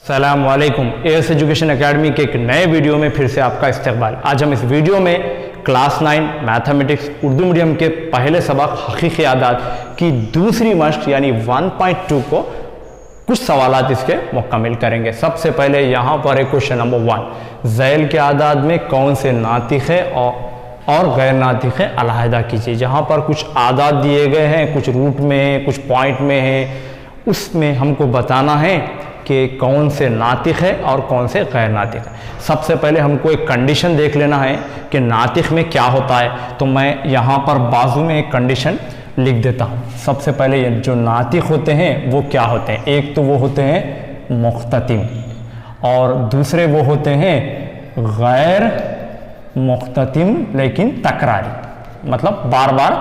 अस्सलामुअलैकुम। As education academy के एक नए वीडियो में फिर से आपका इस्तकबाल। आज हम इस वीडियो में क्लास 9 मैथमेटिक्स उर्दू मीडियम के पहले सबक हकीकी आदाद की दूसरी मश्क यानी 1.2 को कुछ सवालात इसके मुकम्मल करेंगे। सबसे पहले यहाँ पर है क्वेश्चन नंबर 1, ज़ैल के आदाद में कौन से नातिक़ है और गैर नातिक़ है अलहदा कीजिए। जहाँ पर कुछ आदाद दिए गए हैं, कुछ रूट में है, कुछ पॉइंट में है, उसमें हमको बताना है कि कौन से नातिक़ है और कौन से गैर नातिक़ है। सबसे पहले हमको एक कंडीशन देख लेना है कि नातिक़ में क्या होता है। तो मैं यहाँ पर बाजू में एक कंडीशन लिख देता हूँ। सबसे पहले ये जो नातिक़ होते हैं वो क्या होते हैं, एक तो वो होते हैं मुख्ततिम और दूसरे वो होते हैं गैर मुख्ततिम लेकिन तकरारी, मतलब बार बार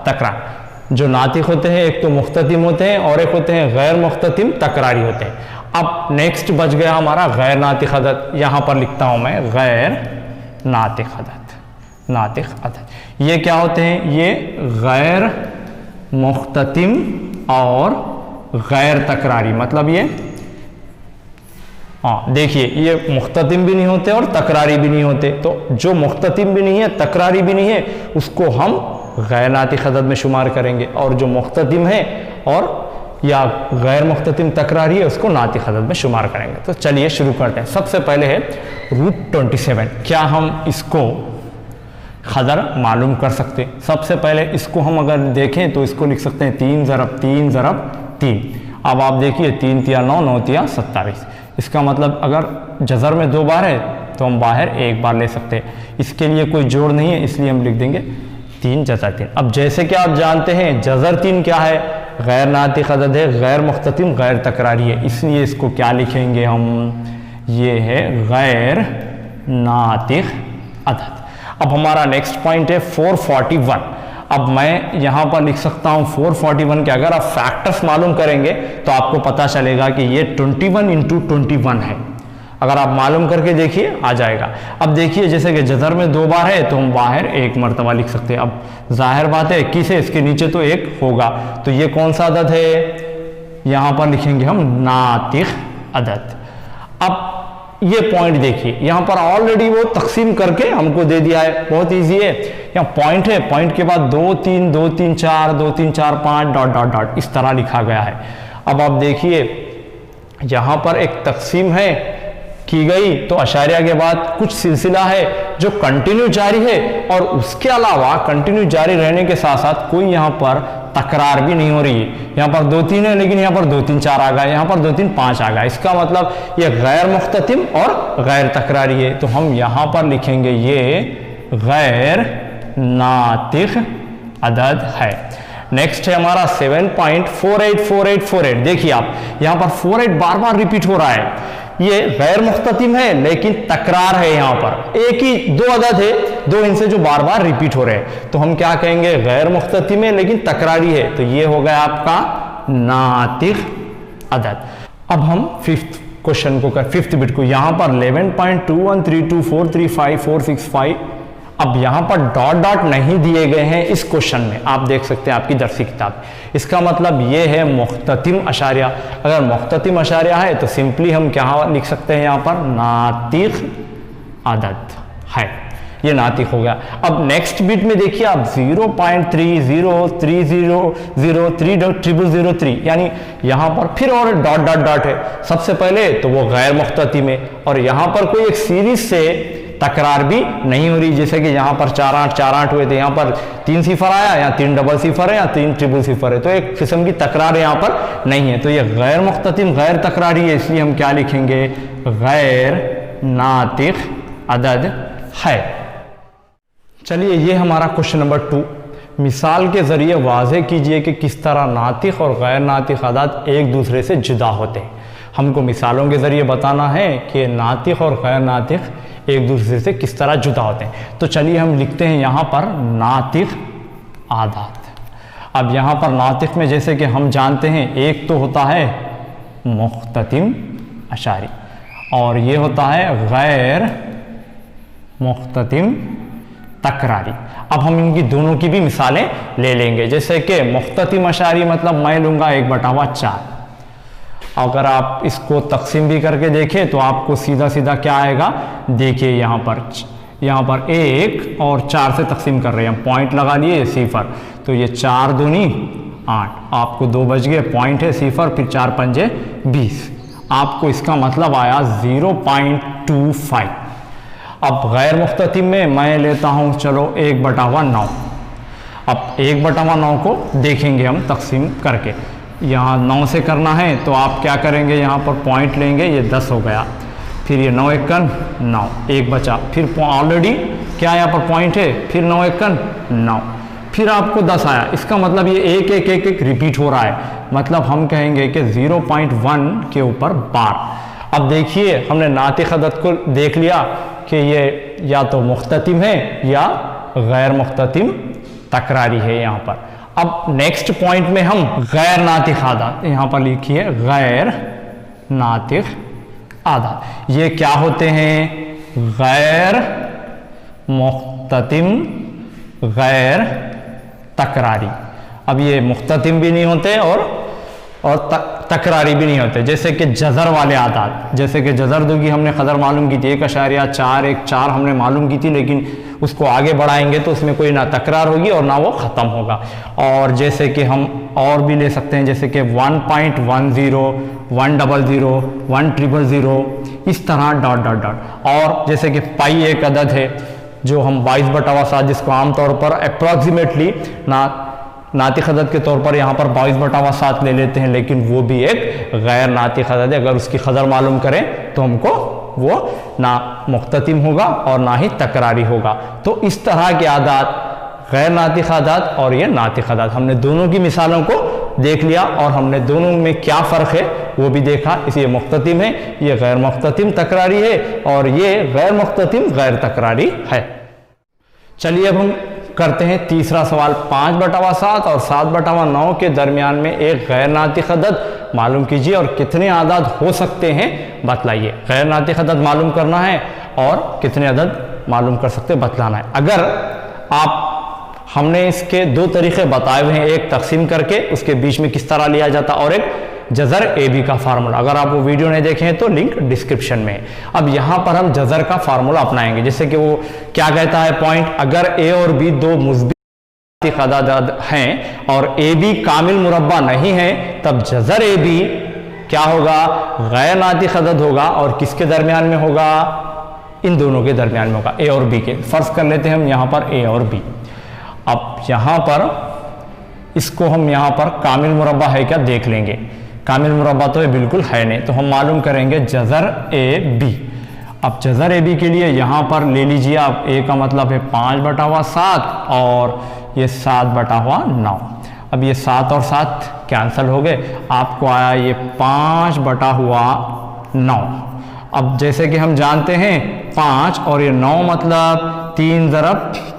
तकरार। जो नातिक़ होते हैं एक तो मुख्ततिम होते हैं और एक होते हैं गैर मुख्ततिम तकरारी होते हैं। अब नेक्स्ट बच गया हमारा गैर नातिक़ अदद। यहाँ पर लिखता हूँ मैं गैर नातिक़ अदद। नातिक़ अदद ये क्या होते हैं, ये गैर मुख्ततिम और गैर तकरारी, मतलब ये देखिए ये मुख्ततिम भी नहीं होते और तकरारी भी नहीं होते। तो जो मुख्ततिम भी नहीं है तकरारी भी नहीं है उसको हम गैर नातिक़ अदद में शुमार करेंगे, और जो मुख्ततिम है और या गैर मुख्ततिम तकरारी है उसको नातिक़ अदद में शुमार करेंगे। तो चलिए शुरू करते हैं। सबसे पहले है रूट 27। क्या हम इसको क़दर मालूम कर सकते? सबसे पहले इसको हम अगर देखें तो इसको लिख सकते हैं 3 ज़रब 3 ज़रब 3। अब आप देखिए 3 तिया 9, 9 तिया 27। इसका मतलब अगर जज़र में 2 बार है तो हम बाहर 1 बार ले सकते हैं। इसके लिए कोई जोड़ नहीं है इसलिए हम लिख देंगे 3 जज़र 3। अब जैसे कि आप जानते हैं जज़र 3 क्या है, गैर नातिक़ अदद है, गैर मुख्ततिम गैर तकरारी है, इसलिए इसको क्या लिखेंगे हम, ये है गैर नातिक़ अदद। अब हमारा नेक्स्ट पॉइंट है 441। अब मैं यहाँ पर लिख सकता हूँ 441 के अगर आप फैक्टर्स मालूम करेंगे तो आपको पता चलेगा कि ये 21 × 21 है। अगर आप मालूम करके देखिए आ जाएगा। अब देखिए जैसे कि जज़र में 2 बार है तो हम बाहर 1 मरतबा लिख सकते हैं। अब जाहिर बात है 21 है, इसके नीचे तो 1 होगा, तो ये कौन सा अदद है, यहाँ पर लिखेंगे हम नातिक़ अदद। अब ये पॉइंट देखिए यहाँ पर ऑलरेडी वो तकसीम करके हमको दे दिया है, बहुत ईजी है। यहाँ पॉइंट है, पॉइंट के बाद 2 3 2 3 4 2 3 4 5 डॉट डॉट डॉट इस तरह लिखा गया है। अब आप देखिए यहाँ पर एक तकसीम है की गई तो अशारिया के बाद कुछ सिलसिला है जो कंटिन्यू जारी है, और उसके अलावा कंटिन्यू जारी रहने के साथ साथ कोई यहाँ पर तकरार भी नहीं हो रही है। यहाँ पर 2 3 है लेकिन यहाँ पर 2 3 4 आ गया, यहाँ पर 2 3 5 आ गया। इसका मतलब ये गैर मुख्ततिम और गैर तकरारी है, तो हम यहाँ पर लिखेंगे ये गैर नातिक़ अदद है। नेक्स्ट है हमारा 7.484848। देखिए आप यहाँ पर 48 बार बार रिपीट हो रहा है। ये गैर मुख्ततिम है लेकिन तकरार है, यहाँ पर एक ही 2 अदद है, 2 इनसे जो बार बार रिपीट हो रहे हैं, तो हम क्या कहेंगे गैर मुख्ततिम है लेकिन तकरारी है, तो ये हो गया आपका नातिक़ अदद। अब हम 5th क्वेश्चन को कर 5th बिट को यहाँ पर 11.2132435465। अब यहाँ पर डॉट डॉट नहीं दिए गए हैं इस क्वेश्चन में, आप देख सकते हैं आपकी दरसी किताब। इसका मतलब ये है मुख्ततिम अशारिया। अगर मुख्ततिम अशारिया है तो सिंपली हम क्या लिख सकते हैं, यहाँ पर नातिक़ अदद है, ये नातिक़ हो गया। अब नेक्स्ट बिट में देखिए आप 0.303003.0003 यानी यहाँ पर फिर और डॉट डॉट डॉट है। सबसे पहले तो वो गैर मुख्ततिम है और यहाँ पर कोई एक सीरीज से तकरार भी नहीं हो रही, जैसे कि यहाँ पर 4 8 4 8 हुए थे, यहाँ पर 3 सिफर आया या 3 डबल सिफर है या 3 ट्रिपल सिफर है, तो एक किस्म की तकरार यहाँ पर नहीं है, तो ये गैर मुख्ततिम गैर तकरारी है, इसलिए हम क्या लिखेंगे गैर नातिक़ अदद है। चलिए ये हमारा क्वेश्चन नंबर 2। मिसाल के ज़रिए वाज़े कीजिए कि किस तरह नातिक़ और गैर नातिक़ अदद एक दूसरे से जुदा होते हैं। हमको मिसालों के ज़रिए बताना है कि नातिक़ और गैर नातिक़ एक दूसरे से किस तरह जुदा होते हैं। तो चलिए हम लिखते हैं यहाँ पर नातिक़ आदाद। अब यहाँ पर नातिक़ में जैसे कि हम जानते हैं एक तो होता है मुख्ततिम अशारी और ये होता है गैर मुख्ततिम तकरारी। अब हम इनकी दोनों की भी मिसालें ले लेंगे, जैसे कि मुख्ततिम अशारी मतलब मैं लूँगा 1/4 अगर आप इसको तकसीम भी करके देखें तो आपको सीधा सीधा क्या आएगा, देखिए यहाँ पर 1 और 4 से तकसीम कर रहे हैं, पॉइंट लगा लिए 0, तो ये 4 दूनी 8, आपको 2 बच गए, पॉइंट है 0, फिर 4 पंजे 20, आपको इसका मतलब आया 0.25। अब गैर मुख्ततिम में मैं लेता हूँ चलो 1/9। अब 1/9 को देखेंगे हम तकसीम करके, यहाँ 9 से करना है तो आप क्या करेंगे, यहाँ पर पॉइंट लेंगे, ये 10 हो गया, फिर ये 9 एकन 9, 1 बचा, फिर ऑलरेडी क्या यहाँ पर पॉइंट है, फिर 9 एकन 9, फिर आपको 10 आया, इसका मतलब ये 1 1 1 1 रिपीट हो रहा है, मतलब हम कहेंगे कि 0.1 के ऊपर बार। अब देखिए हमने नातिक़ अदद को देख लिया कि ये या तो मुख्ततिम है या गैर मुख्ततिम तकरारी है यहाँ पर। अब नेक्स्ट पॉइंट में हम गैर नातिक़ आदात, यहाँ पर लिखिए गैर नातिक़ आदात, ये क्या होते हैं, गैर मुख्ततिम गैर तकरारी। अब ये मुख्ततिम भी नहीं होते और तकरारी भी नहीं होते, जैसे कि जज़र वाले आदात, जैसे कि जज़र दो की हमने कदर मालूम की थी 1.414 हमने मालूम की थी, लेकिन उसको आगे बढ़ाएंगे तो उसमें कोई ना तकरार होगी और ना वो ख़त्म होगा। और जैसे कि हम और भी ले सकते हैं, जैसे कि 1.10 100 1000 इस तरह डॉट डॉट डॉट। और जैसे कि पाई एक अदद है जो हम 22/7 जिसको आमतौर पर अप्रॉक्सीमेटली नातिक़ अदद के तौर पर यहाँ पर 22/7 ले लेते हैं, लेकिन वो भी एक गैर नातिक़ अदद है। अगर उसकी कदर मालूम करें तो हमको वो ना मुख्ततिम होगा और ना ही तकरारी होगा। तो इस तरह के आदात गैर नातिक़ आदात और ये नातिक़ आदात, हमने दोनों की मिसालों को देख लिया और हमने दोनों में क्या फ़र्क है वो भी देखा। इसे मुख्ततिम है, ये गैर मुख्ततिम तकरारी है, और ये गैर मुख्ततिम गैर तकरारी है। चलिए अब हम करते हैं तीसरा सवाल। 5/7 और 7/9 के दरमियान में एक गैर नातिक़ अदद मालूम कीजिए और कितने आदाद हो सकते हैं बतलाइए। गैर नातिक़ अदद मालूम करना है और कितने अदद मालूम कर सकते बतलाना है। अगर आप हमने इसके 2 तरीक़े बताए हुए हैं, एक तकसीम करके उसके बीच में किस तरह लिया जाता, और एक जज़र ए बी का फार्मूला। अगर आप वो वीडियो नहीं देखे हैं तो लिंक डिस्क्रिप्शन में है। अब यहाँ पर हम जज़र का फार्मूला अपनाएंगे, जैसे कि वो क्या कहता है पॉइंट, अगर ए और बी 2 मुस्बित अदाद हैं और ए बी कामिल मुरब्बा नहीं है, तब जज़र ए बी क्या होगा, गैर नातिक़ अदद होगा। और किसके दरमियान में होगा, इन दोनों के दरमियान में होगा, ए और बी के। फ़र्ज़ कर लेते हैं हम यहाँ पर ए और बी। अब यहाँ पर इसको हम यहाँ पर कामिल मुरब्बा है क्या देख लेंगे, कामिल मुरब्बा तो ये बिल्कुल है नहीं, तो हम मालूम करेंगे जज़र ए बी। अब जज़र ए बी के लिए यहाँ पर ले लीजिए आप, ए का मतलब है 5/7 और ये 7/9। अब ये 7 और 7 कैंसिल हो गए, आपको आया ये 5/9। अब जैसे कि हम जानते हैं 5 और ये 9 मतलब 3 ×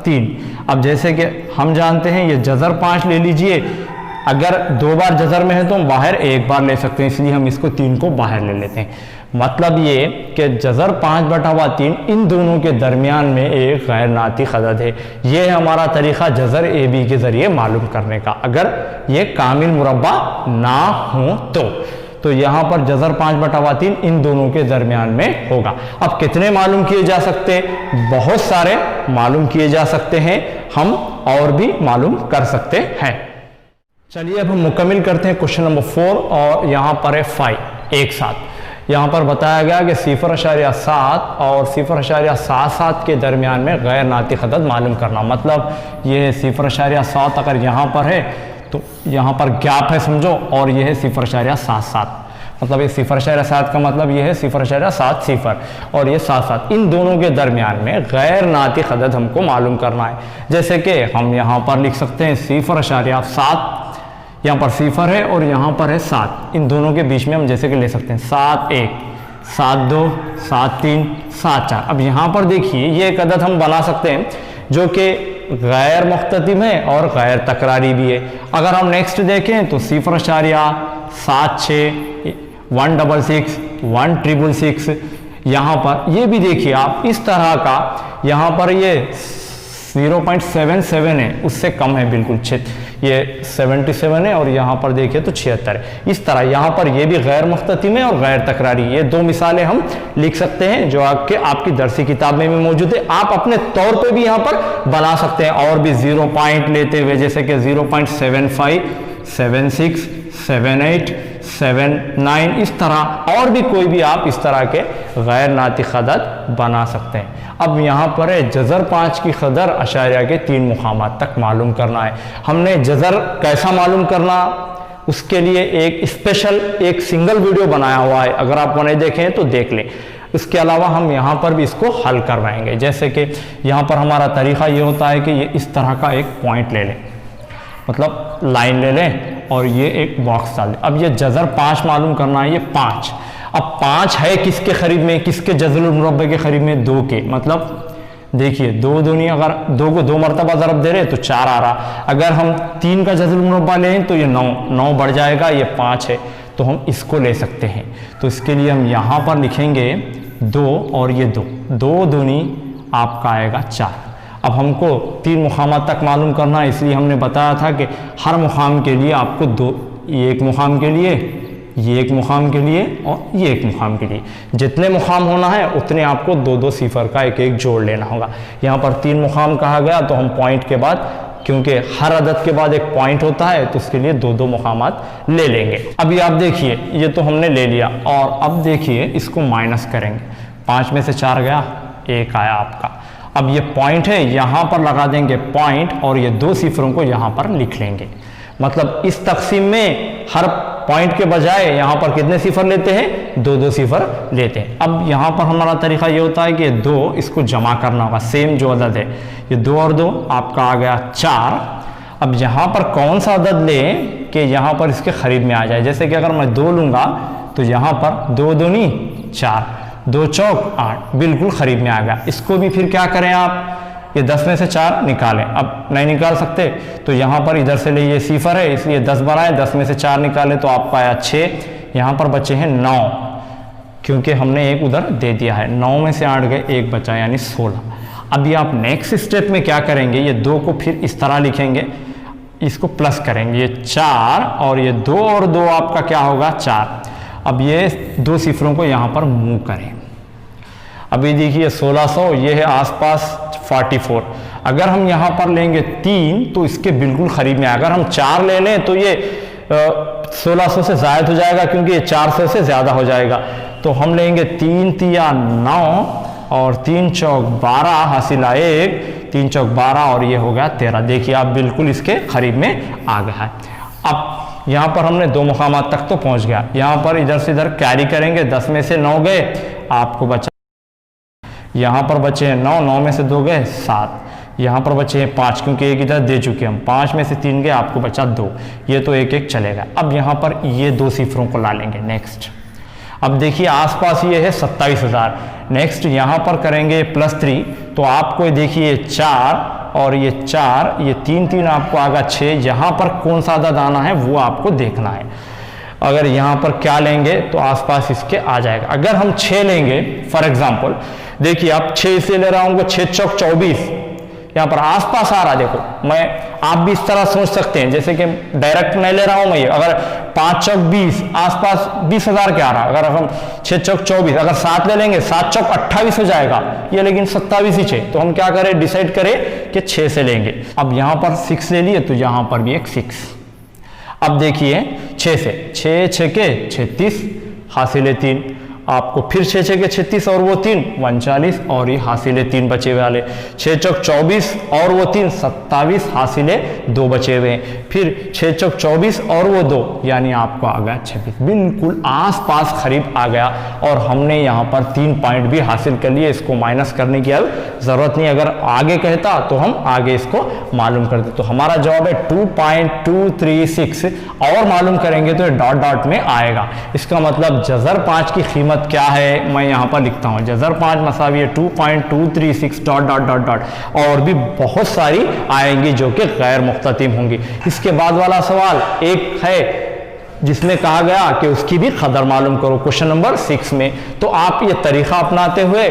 3। अब जैसे कि हम जानते हैं ये जज़र 5 ले लीजिए, अगर 2 बार जज़र में है तो हम बाहर 1 बार ले सकते हैं, इसलिए हम इसको 3 को बाहर ले लेते हैं। मतलब ये कि जज़र 5/3 इन दोनों के दरमियान में एक गैर नातिक़ अदद है। ये है हमारा तरीक़ा जज़र ए बी के ज़रिए मालूम करने का, अगर ये कामिल मुरब्बा ना हो तो यहाँ पर जज़र 5/3 इन दोनों के दरमियान में होगा। अब कितने मालूम किए जा सकते हैं, बहुत सारे मालूम किए जा सकते हैं, हम और भी मालूम कर सकते हैं। चलिए अब हम मुकम्मिल करते हैं क्वेश्चन नंबर 4 और यहाँ पर है 5 एक साथ। यहाँ पर बताया गया कि 0.7 और 0.77 के दरमियान में गैर नातिक़ अदद मालूम करना। मतलब ये 0.7 अगर यहाँ पर है तो यहाँ पर गैप है समझो, और ये है 0.77, मतलब ये 0.7 का मतलब ये है 0.70 और ये 7 इन दोनों के दरमियान में गैर नातिक़ अदद हमको मालूम करना है। जैसे कि हम यहाँ पर लिख सकते हैं 0.7, यहाँ पर 0 है और यहाँ पर है 7, इन दोनों के बीच में हम जैसे कि ले सकते हैं 7-1, 7-2, 7-3, 7-4। अब यहाँ पर देखिए ये एक अदद हम बना सकते हैं जो कि गैर मुख्ततिम है और गैर तकरारी भी है। अगर हम नेक्स्ट देखें तो 0.76, 166, 166, यहाँ पर ये भी देखिए आप इस तरह का, यहाँ पर ये 0.77 है, उससे कम है बिल्कुल 6। ये 77 है और यहाँ पर देखिए तो 76 है। इस तरह यहाँ पर ये भी गैर मुख्ततिम है और गैर तकरारी। ये दो मिसालें हम लिख सकते हैं जो आपकी दरसी किताब में भी मौजूद है। आप अपने तौर पे भी यहाँ पर बना सकते हैं और भी 0 पॉइंट लेते हुए, जैसे कि 0.75, 76, 78, 79, इस तरह और भी कोई भी आप इस तरह के गैर नातिक अदद बना सकते हैं। अब यहाँ पर है जज़र 5 की क़दर अशारिया के 3 मुकामात तक मालूम करना है। हमने जज़र कैसा मालूम करना, उसके लिए एक स्पेशल एक सिंगल वीडियो बनाया हुआ है, अगर आप वो नहीं देखें तो देख लें। इसके अलावा हम यहाँ पर भी इसको हल करवाएंगे। जैसे कि यहाँ पर हमारा तरीक़ा ये होता है कि ये इस तरह का एक पॉइंट ले लें, मतलब लाइन ले लें और ये एक बॉक्स डाल दें। अब ये जज़र 5 मालूम करना है, ये 5। अब 5 है किसके करीब में, किसके जज़रुल मुरब्बे के करीब में, 2 के। मतलब देखिए 2 दूनी, अगर 2 को 2 मरतबा ज़रब दे रहे तो 4 आ रहा। अगर हम 3 का जज़रुल मुरब्बा लें तो ये 9 बढ़ जाएगा, ये 5 है, तो हम इसको ले सकते हैं। तो इसके लिए हम यहाँ पर लिखेंगे 2 और ये 2 दूनी आपका आएगा 4। अब हमको 3 मुकामात तक मालूम करना है, इसलिए हमने बताया था कि हर मुकाम के लिए आपको 2, ये एक मुकाम के लिए, ये एक मुकाम के लिए और ये एक मुकाम के लिए, जितने मुकाम होना है उतने आपको 2-2 सिफर का एक एक जोड़ लेना होगा। यहाँ पर 3 मुकाम कहा गया तो हम पॉइंट के बाद, क्योंकि हर अदद के बाद एक पॉइंट होता है, तो उसके लिए 2-2 मुकामात ले लेंगे। अभी आप देखिए ये तो हमने ले लिया, और अब देखिए इसको माइनस करेंगे। 5 में से 4 गया, 1 आया आपका। अब ये पॉइंट है, यहाँ पर लगा देंगे पॉइंट और ये 2 सिफरों को यहाँ पर लिख लेंगे। मतलब इस तकसीम में हर पॉइंट के बजाय यहाँ पर कितने सिफर लेते हैं, 2-2 सिफर लेते हैं। अब यहाँ पर हमारा तरीका ये होता है कि 2 इसको जमा करना होगा, सेम जो अदद है, ये 2 और 2 आपका आ गया 4। अब यहाँ पर कौन सा अदद लें कि यहाँ पर इसके करीब में आ जाए। जैसे कि अगर मैं 2 लूँगा तो यहाँ पर 2 दूनी 4, 2 चौक 8, बिल्कुल करीब में आ गया। इसको भी फिर क्या करें आप, ये 10 में से 4 निकालें। अब नहीं निकाल सकते तो यहाँ पर इधर से ले, ये सिफर है इसलिए 10 बनाए, 10 में से 4 निकाले तो आपका आया 6। यहाँ पर बचे हैं 9, क्योंकि हमने एक उधर दे दिया है। 9 में से 8 गए, 1 बचा, यानी 16। अभी आप नेक्स्ट स्टेप में क्या करेंगे, ये 2 को फिर इस तरह लिखेंगे, इसको प्लस करेंगे, ये 4 और ये 2 और 2 आपका क्या होगा 4। अब ये 2 सिफरों को यहाँ पर मूव करें। अभी देखिए 1600, ये है आसपास 44। अगर हम यहाँ पर लेंगे 3 तो इसके बिल्कुल करीब में। अगर हम 4 ले लें तो ये 1600 से ज़ायद हो जाएगा, क्योंकि ये 400 से ज़्यादा हो जाएगा। तो हम लेंगे 3 तिया 9 और 3 चौक 12, हासिल 1, 3 चौक 12 और ये हो गया 13। देखिए आप बिल्कुल इसके करीब में आ गया है। अब यहाँ पर हमने 2 मुकामात तक तो पहुँच गया। यहाँ पर इधर से इधर कैरी करेंगे, 10 में से 9 गए, आपको बचा, यहाँ पर बचे हैं 9, 9 में से 2 गए 7, यहाँ पर बचे हैं 5, क्योंकि एक इधर दे चुके हम। 5 में से 3 गए, आपको बचा 2, ये तो एक एक चलेगा। अब यहाँ पर ये 2 सिफरों को ला लेंगे। नेक्स्ट अब देखिए आसपास ये है 27,000। नेक्स्ट यहाँ पर करेंगे +3, तो आपको देखिए 4 और ये 4, ये 3 आपको आगा 6। यहाँ पर कौन सा अदद आना है वो आपको देखना है। अगर यहाँ पर क्या लेंगे तो आसपास इसके आ जाएगा। अगर हम 6 लेंगे फॉर एग्जांपल, देखिए आप 6 से ले रहा हूँ, 6 चौक 24, यहाँ पर आसपास आ रहा है। देखो आप भी इस तरह सोच सकते हैं, जैसे कि डायरेक्ट नहीं ले रहा हूँ मैं ये। अगर 5 चौक 20, आसपास 20,000 के आ रहा है। अगर हम 6 चौक 24, अगर 7 ले लेंगे, 7 चौक 28 हो जाएगा, ये लेकिन 27 ही 6। तो हम क्या करें, डिसाइड करें कि 6 से लेंगे। अब यहाँ पर 6 ले लिए तो यहाँ पर भी एक 6। अब देखिए 6 से 6 के 36, हासिल 3, आपको फिर 6 के 36 और वो 3 39 और ये हासिल 3 बचे वाले। 6 चौक 24 और वो 3 27, हासिल 2 बचे हुए। फिर 6 चौक 24 और वो 2, यानी आपको आ गया 26। बिल्कुल आसपास करीब आ गया और हमने यहाँ पर 3 पॉइंट भी हासिल कर लिए। इसको माइनस करने की अब ज़रूरत नहीं। अगर आगे कहता तो हम आगे इसको मालूम कर दें। तो हमारा जवाब है 2.236 और मालूम करेंगे तो ये डॉट डॉट में आएगा। इसका मतलब जज़र 5 की कीमत क्या है, मैं यहाँ पर लिखता हूँ, जज़र 5 मसावी है 2.236 डॉट डॉट डॉट डॉट। और भी बहुत सारी आएंगी जो कि गैर मुख्ततिम होंगी। इसके बाद वाला सवाल एक है जिसमें कहा गया कि उसकी भी कदर मालूम करो, क्वेश्चन नंबर 6 में। तो आप ये तरीका अपनाते हुए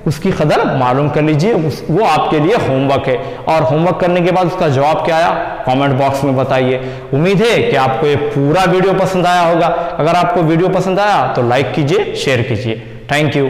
उसकी कदर मालूम कर लीजिए, वो आपके लिए होमवर्क है। और होमवर्क करने के बाद उसका जवाब क्या आया कमेंट बॉक्स में बताइए। उम्मीद है कि आपको ये पूरा वीडियो पसंद आया होगा। अगर आपको वीडियो पसंद आया तो लाइक कीजिए, शेयर कीजिए। Thank you.